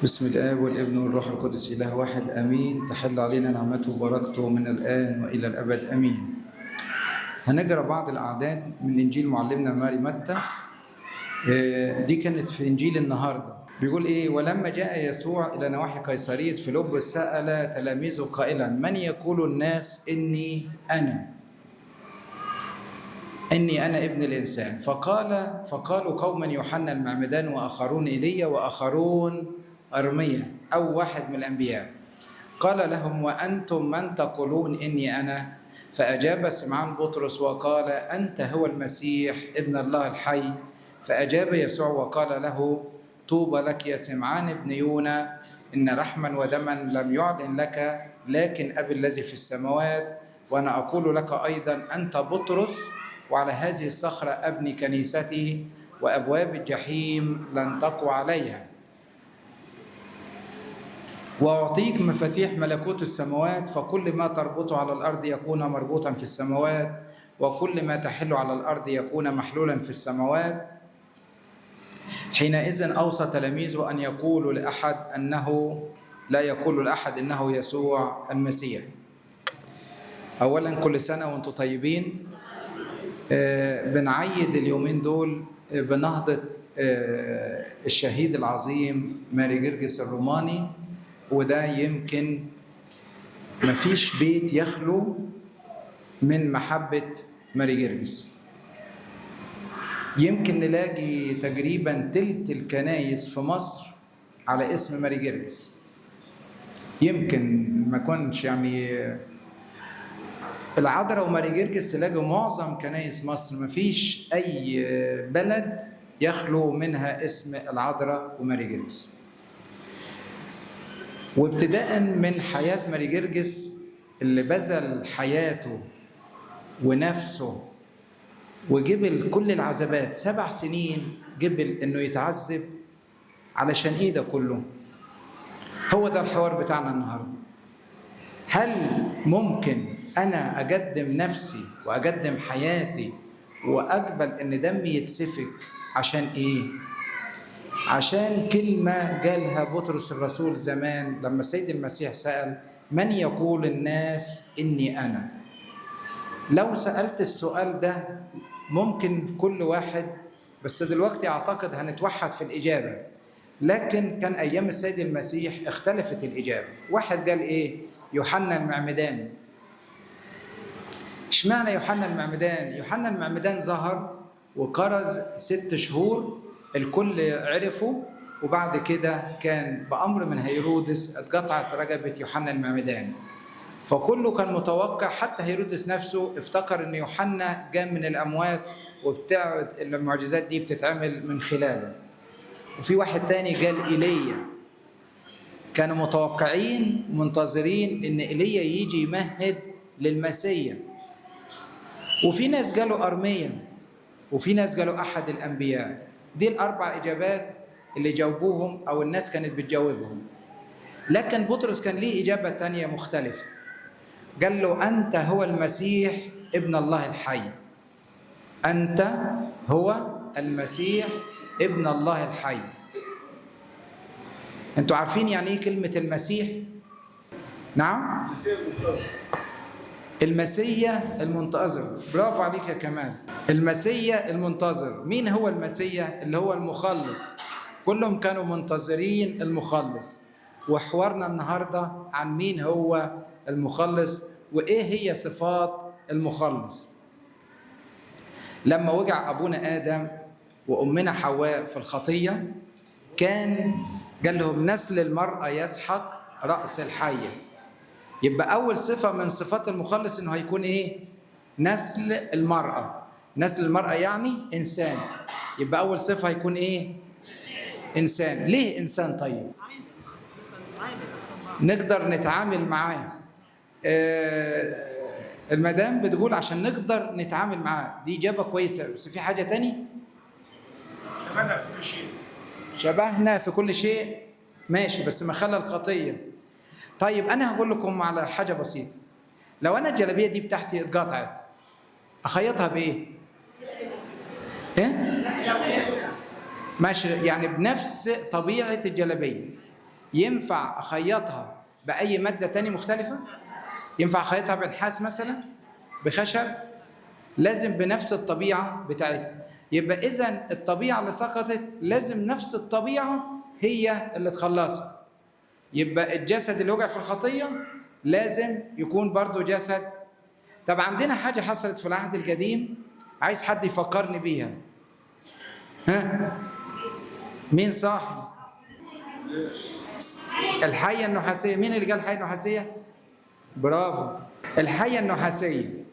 بسم الآب والابن والروح القدس إله واحد آمين. تحل علينا نعمته وبركته من الآن وإلى الأبد آمين. هنقرأ بعض الأعداد من إنجيل معلمنا ماري متى. دي كانت في إنجيل النهاردة. بيقول إيه: ولما جاء يسوع إلى نواحي قيصرية فيلبس سأل تلاميذه قائلا: من يقول الناس إني أنا ابن الإنسان؟ فقالوا قوما يوحنا المعمدان، وآخرون إيليا، وآخرون أرميا أو واحد من الأنبياء. قال لهم: وأنتم من تقولون إني أنا؟ فأجاب سمعان بطرس وقال: أنت هو المسيح ابن الله الحي. فأجاب يسوع وقال له: طوبى لك يا سمعان ابن يونا، إن لحما ودما لم يعلن لك لكن أبي الذي في السماوات. وأنا أقول لك أيضا: أنت بطرس، وعلى هذه الصخرة أبني كنيستي، وأبواب الجحيم لن تقوى عليها. وأعطيك مفاتيح ملكوت السماوات، فكل ما تربطه على الأرض يكون مربوطا في السماوات، وكل ما تحل على الأرض يكون محلولا في السماوات. حينئذ أوصى تلاميذه أن يقولوا لأحد لا يقول لأحد إنه يسوع المسيح. أولا كل سنة وأنتم طيبين. بنعيد اليومين دول بنهضة الشهيد العظيم ماري جرجس الروماني، وده يمكن مفيش بيت يخلو من محبة ماري جرجس. يمكن نلاقي تقريبا تلت الكنايس في مصر على اسم ماري جرجس. يمكن ما كنش يعني العذراء وماري جرجس تلاقي معظم كنايس مصر، مفيش أي بلد يخلو منها اسم العذراء وماري جرجس. وابتداء من حياة ماري جرجس اللي بذل حياته ونفسه وجبل كل العذابات، 7 سنين جبل انه يتعذب علشان ايه ده كله. هو ده الحوار بتاعنا النهارده. هل ممكن انا اقدم نفسي واقدم حياتي واقبل ان دمي يتسفك عشان ايه؟ عشان كلمة قالها بطرس الرسول زمان لما السيد المسيح سأل: من يقول الناس إني أنا؟ لو سألت السؤال ده ممكن كل واحد، بس دلوقتي أعتقد هنتوحد في الإجابة، لكن كان أيام السيد المسيح اختلفت الإجابة. واحد قال إيه؟ يوحنا المعمدان. اشمعنى يوحنا المعمدان؟ يوحنا المعمدان ظهر وكرز 6 شهور، الكل عرفه، وبعد كده كان بأمر من هيرودس اتقطعت رقبة يوحنا المعمدان. فكله كان متوقع، حتى هيرودس نفسه افتكر ان يوحنا جاء من الأموات وبتاع المعجزات دي بتتعمل من خلاله. وفي واحد تاني قال إيليا. كانوا متوقعين منتظرين ان إيليا يجي يمهد للمسيح. وفي ناس قالوا أرميا، وفي ناس قالوا أحد الأنبياء. دي ال4 إجابات اللي جاوبوهم أو الناس كانت بتجاوبهم. لكن بطرس كان ليه إجابة تانية مختلفة. قال له: أنت هو المسيح ابن الله الحي. أنت هو المسيح ابن الله الحي. أنتوا عارفين يعني إيه كلمة المسيح؟ نعم؟ المسيا المنتظر. برافو عليك يا كمال. المسيا المنتظر. مين هو المسيا؟ اللي هو المخلص. كلهم كانوا منتظرين المخلص. وحوارنا النهاردة عن مين هو المخلص وإيه هي صفات المخلص. لما وقع أبونا آدم وأمنا حواء في الخطية، قال لهم: نسل المرأة يسحق رأس الحية. يبقى أول صفة من صفات المخلص إنه هيكون إيه؟ نسل المرأة. نسل المرأة يعني إنسان. يبقى أول صفة هيكون إيه؟ إنسان. ليه إنسان؟ طيب نقدر نتعامل معاه. المدام بتقول عشان نقدر نتعامل معاه. دي إجابة كويسة، بس في حاجة تاني؟ شبهنا في كل شيء. شبهنا في كل شيء، ماشي، بس ما خلى الخطية. طيب أنا هقول لكم على حاجة بسيطة. لو أنا الجلابية دي بتاعتي اتقطعت، أخيطها بإيه؟ إيه؟ ماشي، يعني بنفس طبيعة الجلابية. ينفع اخيطها باي ماده تاني مختلفه؟ ينفع اخيطها بنحاس مثلا، بخشب؟ لازم بنفس الطبيعه بتاعتها. يبقى اذا الطبيعه اللي سقطت لازم نفس الطبيعه هي اللي تخلصها. يبقى الجسد اللي وقع في الخطيه لازم يكون برضه جسد. طب عندنا حاجه حصلت في العهد القديم عايز حد يفكرني بيها. ها؟ مين صاحي؟ الحيه النحاسيه. مين اللي قال الحيه النحاسيه؟ برافو. الحيه النحاسيه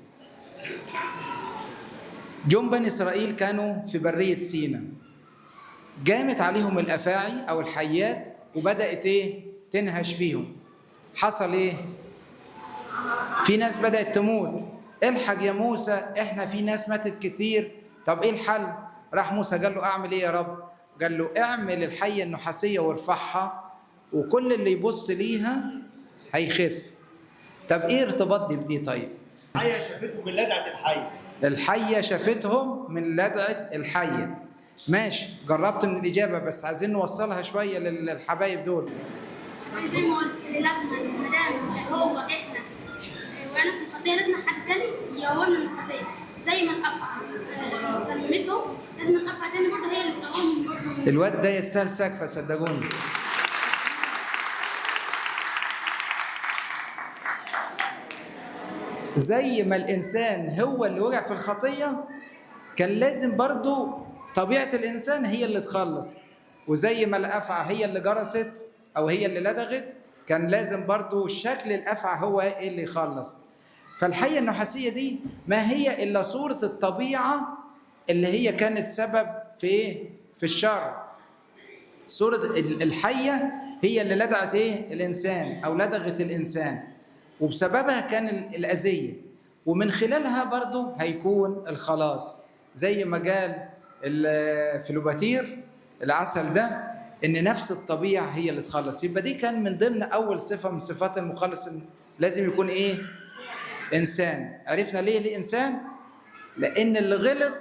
جم بني اسرائيل كانوا في بريه سيناء، جامت عليهم الافاعي او الحيات وبدات ايه؟ تنهش فيهم. حصل ايه؟ في ناس بدات تموت. الحق يا موسى، احنا في ناس ماتت كتير. طب ايه الحل؟ راح موسى قال له اعمل ايه يا رب؟ قال له اعمل الحيه النحاسيه وارفعها وكل اللي يبص ليها هيخف. طب ايه ارتباط دي بدي؟ طيب الحية شافتهم من لدعة الحية. الحيه شافتهم من لدعه الحيه. ماشي، جربت من الاجابه بس عايزين نوصلها شويه للحبايب دول. زي ما قلت لازم ما دام مش هو احنا وانا في الخطيه لازم حد تاني يقومنا من الخطيه. زي ما الافعى سلمتهم لازم الافعى تاني برضه هي اللي تقومهم برضه. الواد ده يستاهل سقفه صدقوني. زي ما الانسان هو اللي وقع في الخطيه كان لازم برضه طبيعه الانسان هي اللي تخلص. وزي ما الافعى هي اللي جرست او هي اللي لدغت كان لازم برضه شكل الافعى هو اللي يخلص. فالحيه النحاسيه دي ما هي الا صوره الطبيعه اللي هي كانت سبب في ايه؟ في الشر. صوره الحيه هي اللي لدغت ايه؟ الانسان او لدغت الانسان، وبسببها كان الاذيه، ومن خلالها برضه هيكون الخلاص. زي ما قال الفلوباتير العسل ده ان نفس الطبيعه هي اللي تخلص. يبقى دي كان من ضمن اول صفه من صفات المخلص، لازم يكون ايه؟ انسان. عرفنا ليه انسان؟ لان اللي غلط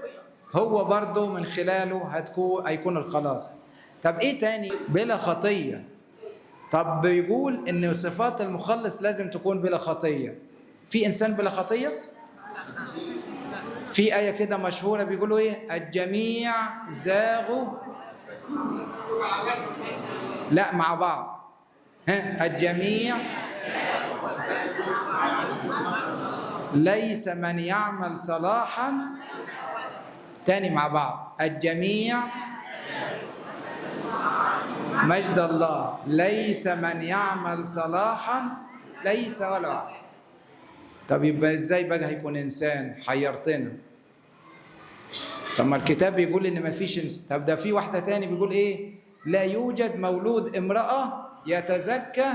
هو برضه من خلاله هيكون الخلاص. طب ايه تاني؟ بلا خطيه. طب بيقول ان صفات المخلص لازم تكون بلا خطيه. في انسان بلا خطيه؟ في آية كده مشهورة بيقولوا ايه؟ الجميع زاغوا. لا مع بعض. ها؟ الجميع ليس من يعمل صلاحا. تاني مع بعض. الجميع مجد الله ليس من يعمل صلاحا ليس ولا واحد. طب يبقى ازاي بقى هيكون انسان؟ حيرتنا. طب ما الكتاب بيقول ان مفيش انسان. طب ده في واحده تاني بيقول ايه؟ لا يوجد مولود امراه يتزكى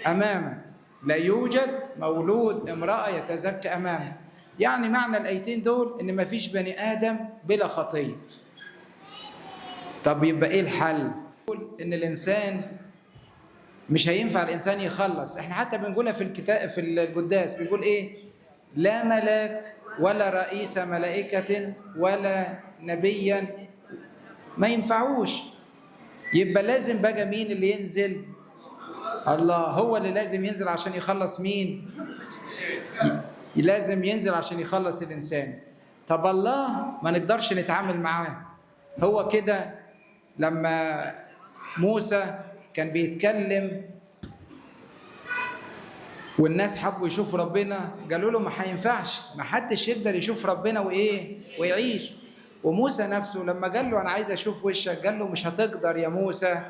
امامك. لا يوجد مولود امراه يتزكى امامك. يعني معنى الايتين دول ان مفيش بني ادم بلا خطيه. طب يبقى ايه الحل؟ ان الانسان مش هينفع الانسان يخلص. احنا حتى بنقولها في الكتاب في القداس بيقول ايه؟ لا ملاك ولا رئيس ملائكة ولا نبيا ما ينفعوش. يبقى لازم بقى مين اللي ينزل؟ الله هو اللي لازم ينزل عشان يخلص مين؟ لازم ينزل عشان يخلص الإنسان. طب الله ما نقدرش نتعامل معاه. هو كده لما موسى كان بيتكلم والناس حبوا يشوفوا ربنا قالوا له ما هينفعش، ما حدش يقدر يشوف ربنا وايه ويعيش. وموسى نفسه لما قال له انا عايز اشوف وشك قال له مش هتقدر يا موسى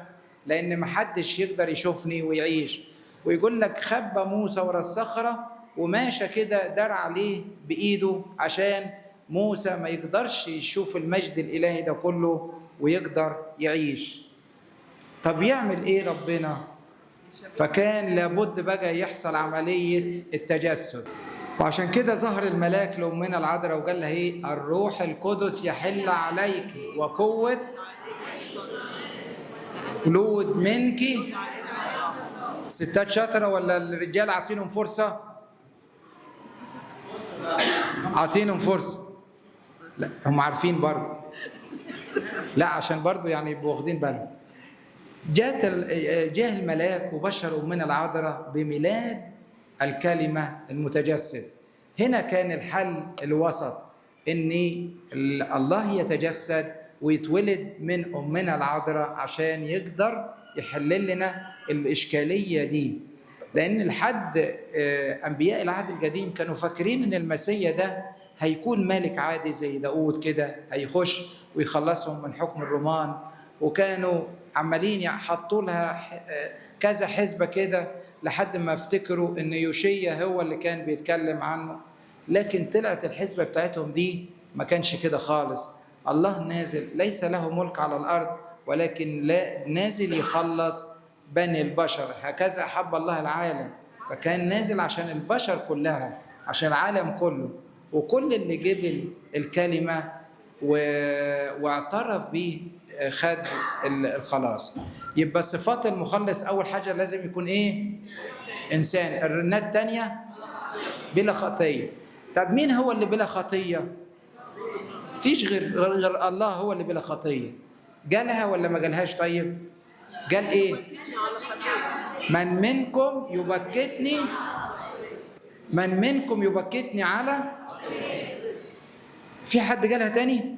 لان ما حدش يقدر يشوفني ويعيش. ويقول لك خبى موسى ورا الصخره وماشى كده دار عليه بايده عشان موسى ما يقدرش يشوف المجد الالهي ده كله ويقدر يعيش. طب يعمل ايه ربنا؟ فكان لابد بقى يحصل عملية التجسد. وعشان كده ظهر الملاك لأمنا العذراء وقال لها ايه؟ الروح القدس يحل عليك وقوة جلود منك. ستات شاطرة ولا الرجال عاطينهم فرصة؟ عاطينهم فرصة. لا هم عارفين برضه. لا عشان برضه يعني يبقوا واخدين بالهم. جاء الملاك وبشروا من العذراء بميلاد الكلمة المتجسد. هنا كان الحل الوسط، ان الله يتجسد ويتولد من امنا العذراء عشان يقدر يحل لنا الاشكاليه دي. لان لحد انبياء العهد القديم كانوا فاكرين ان المسيح ده هيكون ملك عادي زي داود كده، هيخش ويخلصهم من حكم الرومان، وكانوا عمالين يحطوا لها كذا حسبه كده لحد ما افتكروا ان يوشيا هو اللي كان بيتكلم عنه. لكن طلعت الحسبه بتاعتهم دي ما كانش كده خالص. الله نازل ليس له ملك على الارض، ولكن لا نازل يخلص بني البشر. هكذا احب الله العالم، فكان نازل عشان البشر كلها، عشان العالم كله، وكل اللي جبل الكلمه واعترف به خد الخلاص. يبقى صفات المخلص اول حاجه لازم يكون ايه؟ انسان. الرنات الثانيه بلا خطيه. طب مين هو اللي بلا خطيه؟ فيش غير الله هو اللي بلا خطيه. جالها ولا ما جالهاش؟ طيب قال ايه؟ من منكم يبكتني على. في حد جالها تاني؟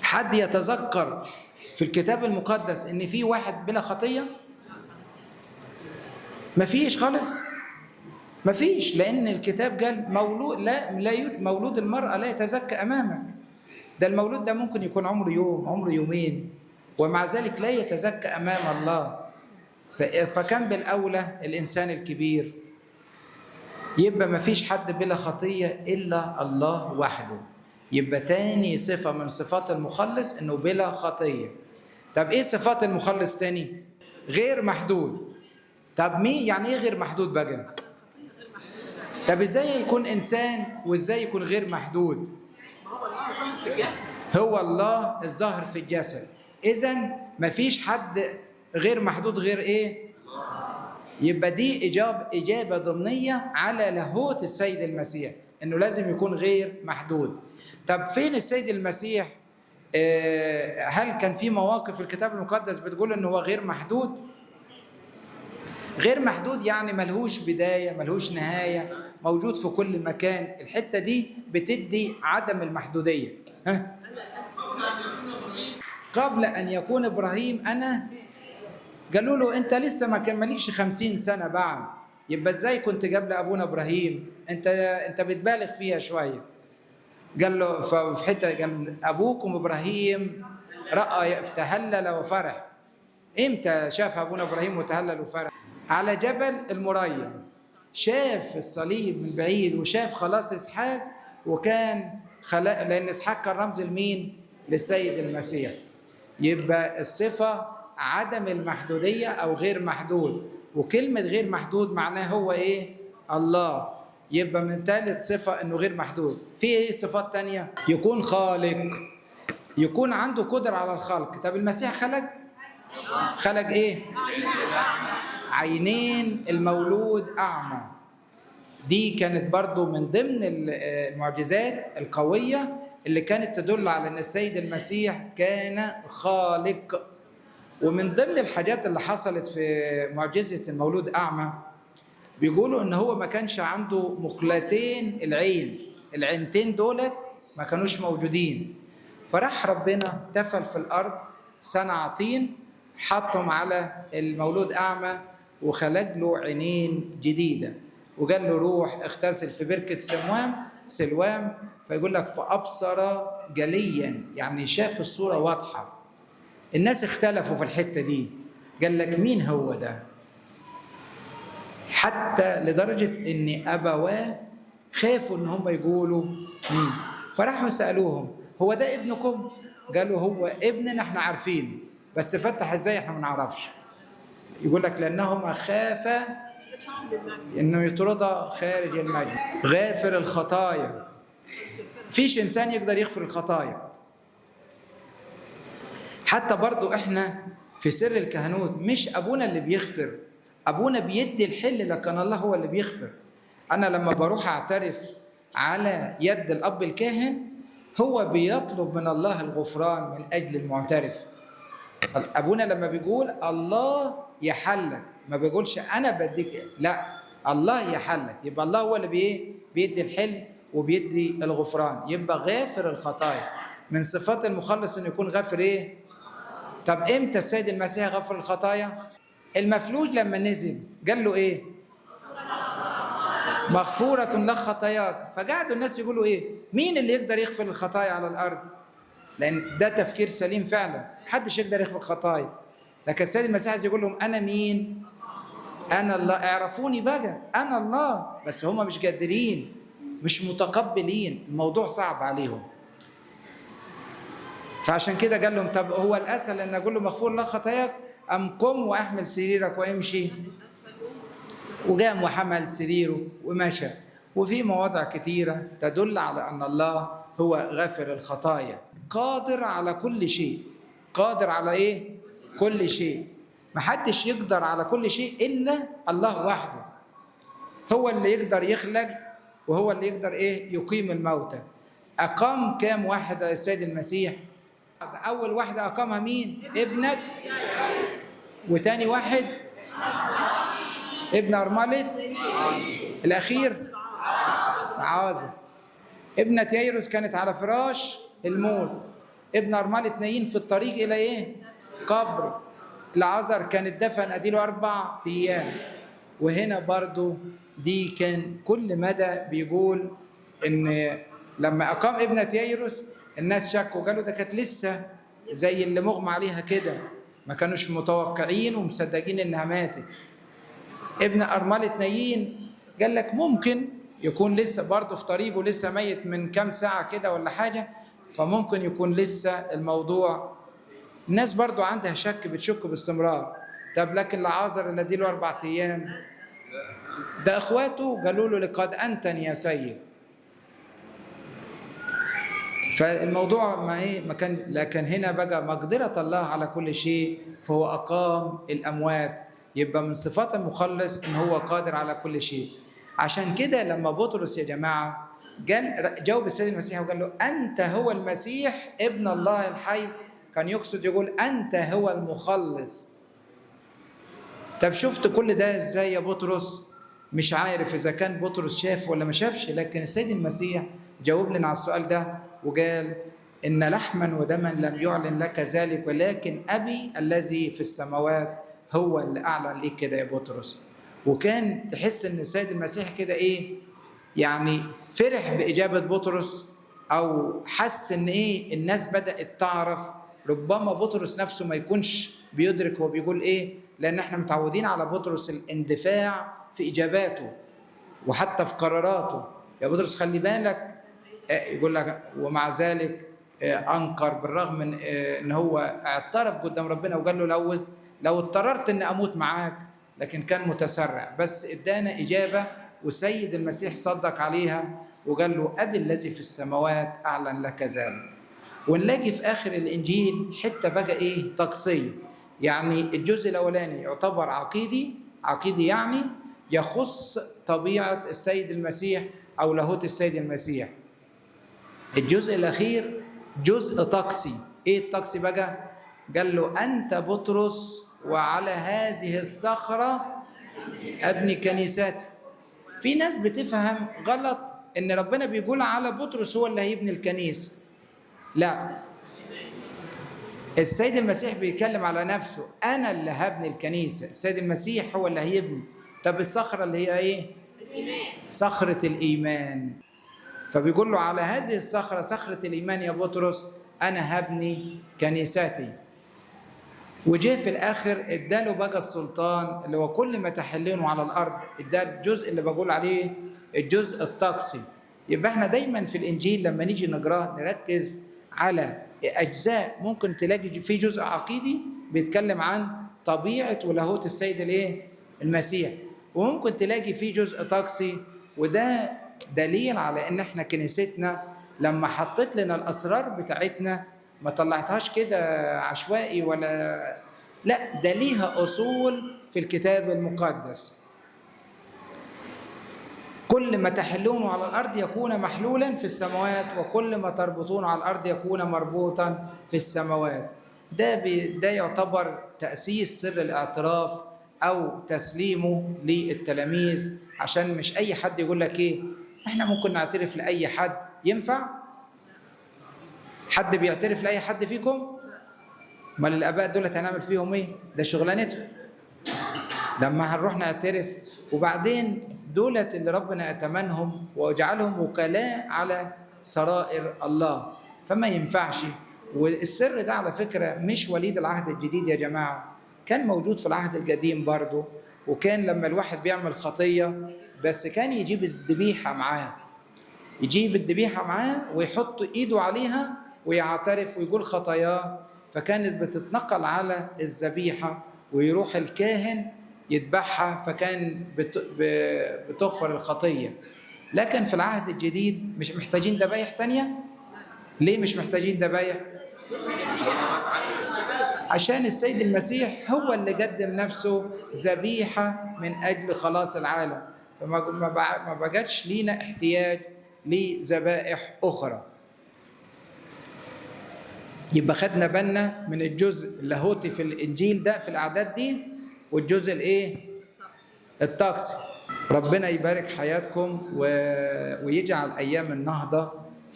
حد يتذكر في الكتاب المقدس ان في واحد بلا خطيه؟ مفيش خالص، مفيش. لان الكتاب قال مولود المرأة لا يتزكى امامك. ده المولود ده ممكن يكون عمره يوم، عمره يومين، ومع ذلك لا يتزكى امام الله. فكان بالاولى الانسان الكبير. يبقى مفيش حد بلا خطيه الا الله وحده. يبقى تاني صفه من صفات المخلص انه بلا خطيه. طب ايه صفات المخلص تاني؟ غير محدود. طب مين يعني ايه غير محدود بقى؟ طب ازاي يكون انسان وازاي يكون غير محدود؟ هو الله الظاهر في الجسد. اذا مفيش حد غير محدود غير ايه؟ يبقى دي اجابه ضمنيه على لاهوت السيد المسيح، انه لازم يكون غير محدود. طب فين السيد المسيح؟ هل كان في مواقف في الكتاب المقدس بتقول انه هو غير محدود؟ غير محدود يعني ملهوش بدايه، ملهوش نهايه، موجود في كل مكان. الحته دي بتدي عدم المحدوديه. ها؟ قبل ان يكون ابراهيم انا. قالوا له انت لسه ما كمليكش 50 سنه بعد، يبقى ازاي كنت قبل ابونا ابراهيم؟ انت بتبالغ فيها شويه. قال له في حته، قال ابوكم ابراهيم راى تهلل وفرح. امتى شاف ابونا ابراهيم وتهلل وفرح؟ على جبل المريا، شاف الصليب من بعيد وشاف خلاص اسحاق، وكان لان اسحاق كان رمز لمين؟ للسيد المسيح. يبقى الصفه عدم المحدوديه او غير محدود. وكلمه غير محدود معناه هو ايه؟ الله. يبقى من ثالث صفه انه غير محدود. في ايه صفات تانية؟ يكون خالق، يكون عنده قدره على الخلق. طب المسيح خلق ايه؟ عينين المولود اعمى. دي كانت برضو من ضمن المعجزات القويه اللي كانت تدل على ان السيد المسيح كان خالق. ومن ضمن الحاجات اللي حصلت في معجزه المولود اعمى، بيقولوا ان هو ما كانش عنده مقلتين العينتين دولت ما كانوش موجودين. فراح ربنا تفل في الارض صنع طين، حطهم على المولود اعمى وخلق له عينين جديده، وقال له روح اغتسل في بركه سلوام. فيقول لك فابصر جليا، يعني شاف الصوره واضحه. الناس اختلفوا في الحته دي، قال لك مين هو ده؟ حتى لدرجه ان ابواه خافوا ان هم يقولوا مين. فراحوا سالوهم هو ده ابنكم؟ قالوا هو ابننا، احنا عارفين، بس فتح ازاي احنا ما نعرفش. يقول لك لانهما خافا انه يطرد خارج المجد. غافر الخطايا، فيش انسان يقدر يغفر الخطايا. حتى برضو احنا في سر الكهنوت مش ابونا اللي بيغفر، ابونا بيدي الحل، لكن الله هو اللي بيغفر. انا لما بروح اعترف على يد الاب الكاهن، هو بيطلب من الله الغفران من اجل المعترف. ابونا لما بيقول الله يحلك ما بيقولش انا بديك، لا، الله يحلك. يبقى الله هو اللي بيدي الحل وبيدي الغفران، يبقى غافر الخطايا. من صفات المخلص انه يكون غافر ايه؟ طب امتى السيد المسيح غفر الخطايا؟ المفلوج لما نزل قال له ايه؟ مغفورة لك خطاياك. فقعدوا الناس يقولوا ايه؟ مين اللي يقدر يغفر الخطايا على الارض؟ لان ده تفكير سليم فعلا، محدش يقدر يغفر الخطايا. لكن السيد المسيح عايز يقول لهم انا مين؟ انا الله، اعرفوني بقى، انا الله. بس هم مش قادرين، مش متقبلين، الموضوع صعب عليهم. فعشان كده قال لهم طب هو الاسهل ان اقول له مغفور لك خطاياك ام قم واحمل سريرك وامشي؟ وقام وحمل سريره ومشى. وفي مواضع كتيرة تدل على أن الله هو غافر الخطايا، قادر على كل شيء. قادر على إيه؟ كل شيء. محدش يقدر على كل شيء إلا الله وحده. هو اللي يقدر يخلق، وهو اللي يقدر إيه؟ يقيم الموتى. أقام كام واحد السيد المسيح؟ أول واحدة أقامها مين؟ ابنة. وتاني واحد ابن أرملة. الأخير عازر. ابنة ييروس كانت على فراش الموت. ابن أرملة نايين في الطريق إلى إيه؟ قبر. العازر كان اتدفن أديله 4 أيام. وهنا برضو دي كان كل مدى بيقول إن لما أقام ابنة ييروس الناس شكوا، قالوا ده كانت لسه زي اللي مغمى عليها كده، ما كانوش متوقعين ومصدقين إنها ماتت. ابن أرملة نايين قال لك ممكن يكون لسه برضه في طريقه، لسه ميت من كام ساعة كده ولا حاجة، فممكن يكون لسه الموضوع. الناس برضه عندها شك، بتشك باستمرار. طب لكن العازر اللي اديله 4 أيام ده اخواته قالوا له لقد أنتن يا سيد. فالموضوع ما كان. لكن هنا بقى مقدرة الله على كل شيء، فهو أقام الأموات. يبقى من صفات المخلص إن هو قادر على كل شيء. عشان كده لما بطرس يا جماعة جاوب السيد المسيح وقال له أنت هو المسيح ابن الله الحي، كان يقصد يقول أنت هو المخلص. طب شفت كل ده إزاي يا بطرس؟ مش عارف إذا كان بطرس شاف ولا ما شافش، لكن السيد المسيح جاوب لنا على السؤال ده وقال إن لحما ودما لم يعلن لك ذلك، ولكن أبي الذي في السماوات هو اللي أعلن ليك كده يا بطرس. وكان تحس إن السيد المسيح كده إيه؟ يعني فرح بإجابة بطرس، أو حس إن إيه؟ الناس بدأت تعرف. ربما بطرس نفسه ما يكونش بيدرك هو بيقول إيه، لأن إحنا متعودين على بطرس الاندفاع في إجاباته وحتى في قراراته. يا بطرس خلي بالك، يقول لك ومع ذلك أنكر، بالرغم من إن هو اعترف قدام ربنا وقال له لو اضطررت إن أموت معاك، لكن كان متسرع. بس ادانا إجابة وسيد المسيح صدق عليها وقال له أبي الذي في السماوات أعلن لك ذلك. ونلاقي في آخر الإنجيل حتة بقى إيه؟ طقسية. يعني الجزء الأولاني يعتبر عقيدي يعني يخص طبيعة السيد المسيح أو لاهوت السيد المسيح. الجزء الأخير جزء طقسي. إيه الطقسي بقى؟ قال له أنت بطرس وعلى هذه الصخرة أبني كنيستي. في ناس بتفهم غلط إن ربنا بيقول على بطرس هو اللي هيبني الكنيسة. لا، السيد المسيح بيتكلم على نفسه، أنا اللي هبني الكنيسة. السيد المسيح هو اللي هيبني. طب الصخرة اللي هي إيه؟ الإيمان. صخرة الإيمان. فبيقول له على هذه الصخرة، صخرة الإيمان يا بطرس، أنا هبني كنيستي. وجه في الآخر اداله بقى السلطان اللي هو كل ما تحلونه على الأرض. ادى الجزء اللي بقول عليه الجزء الطقسي. يبقى احنا دايما في الإنجيل لما نيجي نقراه نركز على أجزاء. ممكن تلاقي في جزء عقيدي بيتكلم عن طبيعة ولاهوت السيد الايه؟ المسيح. وممكن تلاقي في جزء طقسي، وده دليل على ان احنا كنيستنا لما حطيت لنا الاسرار بتاعتنا ما طلعتهاش كده عشوائي ولا لا، ده ليها اصول في الكتاب المقدس. كل ما تحلونه على الارض يكون محلولا في السماوات، وكل ما تربطونه على الارض يكون مربوطا في السماوات. ده يعتبر تأسيس سر الاعتراف أو تسليمه للتلاميذ، عشان مش أي حد يقول لك إيه إحنا ممكن نعترف لأي حد. ينفع؟ حد بيعترف لأي حد فيكم؟ امال الآباء دولت هنعمل فيهم إيه؟ ده شغلانتهم. لما هنروح نعترف وبعدين دولت اللي ربنا ائتمنهم وجعلهم وكلاء على سرائر الله، فما ينفعش. والسر ده على فكرة مش وليد العهد الجديد يا جماعة، كان موجود في العهد القديم برضه. وكان لما الواحد بيعمل خطية بس كان يجيب الذبيحة معاه، يجيب الذبيحة معاه ويحط إيده عليها ويعترف ويقول خطاياه، فكانت بتتنقل على الذبيحة ويروح الكاهن يذبحها، فكان بتغفر الخطية. لكن في العهد الجديد مش محتاجين ذبايح تانية. ليه مش محتاجين ذبايح؟ عشان السيد المسيح هو اللي قدم نفسه ذبيحة من أجل خلاص العالم، فما بقتش لينا احتياج لذبائح أخرى. يبقى خدنا بالنا من الجزء اللاهوتي في الإنجيل ده في الأعداد دي، والجزء الإيه؟ الطقسي. ربنا يبارك حياتكم ويجعل أيام النهضة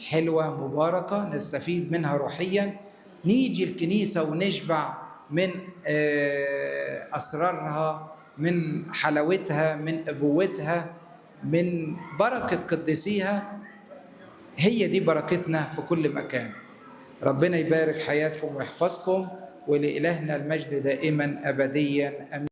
حلوة مباركة نستفيد منها روحيا، نيجي الكنيسة ونشبع من أسرارها، من حلاوتها، من أبوتها، من بركة قديسيها. هي دي بركتنا في كل مكان. ربنا يبارك حياتكم ويحفظكم، ولإلهنا المجد دائما أبديا. آمين.